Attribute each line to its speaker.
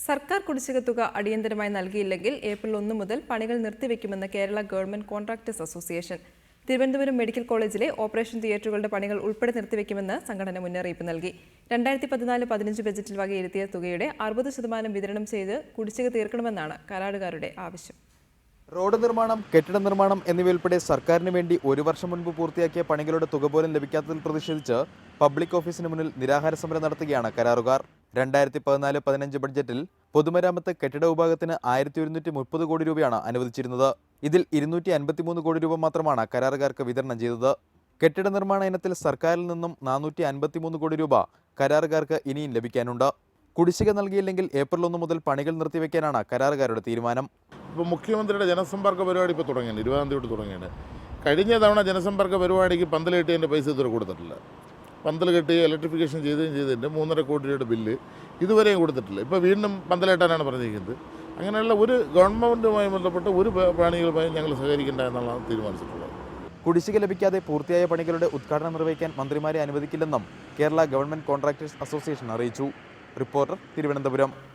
Speaker 1: സർക്കാർ കുടിശ്ശിക തുക അടിയന്തരമായി നൽകിയില്ലെങ്കിൽ ഏപ്രിൽ 1 മുതൽ പണികൾ നിർത്തിവെക്കുമെന്ന് Kerala government contractors association. Thiruvananthapuram medical കോളേജിലെ ഓപ്പറേഷൻ തിയേറ്ററുകളുടെ പണികൾ ഉൾപ്പെടെ നിർത്തിവെക്കുമെന്ന് സംഘടന മുന്നറിയിപ്പ് നൽകി. 2014-15 ബജറ്റിൽ വകയിരുത്തിയ തുകയുടെ 60% വിതരണം ചെയ്ത് കുടിശ്ശിക തീർക്കണമെന്നാണ് കരാറുകാരുടെ ആവശ്യം.
Speaker 2: റോഡ് നിർമ്മാണം, കെട്ടിട നിർമ്മാണം എന്നിവയുൾപ്പെടെ സർക്കാരിന് വേണ്ടി 1 വർഷം മുൻപ് പൂർത്തിയാക്കിയ പണികളുടെ തുക പോലും ലഭിക്കാത്തതിൽ പ്രതിഷേധിച്ച് പബ്ലിക് ഓഫീസിന് മുന്നിൽ നിരാഹാര സമരം നടത്തുകയാണ് കരാറുകാർ. 2014-15 ബഡ്ജറ്റിൽ പൊതുമരാമത്ത് കെട്ടിട വിഭാഗത്തിന് 1130 കോടി രൂപയാണ് അനുവദിച്ചിരുന്നത്. ഇതിൽ 253 കോടി രൂപ മാത്രമാണ് കരാറുകാർക്ക് വിതരണം ചെയ്തത്. കെട്ടിട നിർമ്മാണ ഇനത്തിൽ സർക്കാരിൽ നിന്നും 453 കോടി രൂപ കരാറുകാർക്ക് ഇനിയും ലഭിക്കാനുണ്ട്. കുടിശ്ശിക നൽകിയില്ലെങ്കിൽ ഏപ്രിൽ 1 മുതൽ പണികൾ നിർത്തിവെക്കാനാണ് കരാറുകാരുടെ തീരുമാനം.
Speaker 3: ഇപ്പോൾ മുഖ്യമന്ത്രിയുടെ ജനസമ്പർക്ക പരിപാടി ഇപ്പോൾ തുടങ്ങിയാണ്, 20-ാം തീയതി തുടങ്ങിയാണ്. കഴിഞ്ഞ തവണ ജനസമ്പർക്ക പരിപാടിക്ക് പന്തൽ കെട്ടിയതിൻ്റെ പൈസ ഇതുവരെ കൊടുത്തിട്ടില്ല. പന്തൽ കെട്ടി ഇലക്ട്രിഫിക്കേഷൻ ചെയ്തതിൻ്റെ 3.5 കോടി രൂപയുടെ ബില്ല് ഇതുവരെയും കൊടുത്തിട്ടില്ല. ഇപ്പോൾ വീണ്ടും പന്തലേട്ടാനാണ് പറഞ്ഞിരിക്കുന്നത്. അങ്ങനെയുള്ള ഒരു ഗവൺമെൻറ്റുമായി ബന്ധപ്പെട്ട് ഒരു പണികളുമായി ഞങ്ങൾ സഹകരിക്കേണ്ട എന്നുള്ളതാണ് തീരുമാനിച്ചിട്ടുള്ളത്.
Speaker 2: കുടിശ്ശിക ലഭിക്കാതെ പൂർത്തിയായ പണികളുടെ ഉദ്ഘാടനം നിർവഹിക്കാൻ മന്ത്രിമാരെ അനുവദിക്കില്ലെന്നും കേരള ഗവൺമെന്റ് കോൺട്രാക്ടേഴ്സ് അസോസിയേഷൻ അറിയിച്ചു. റിപ്പോർട്ടർ, തിരുവനന്തപുരം.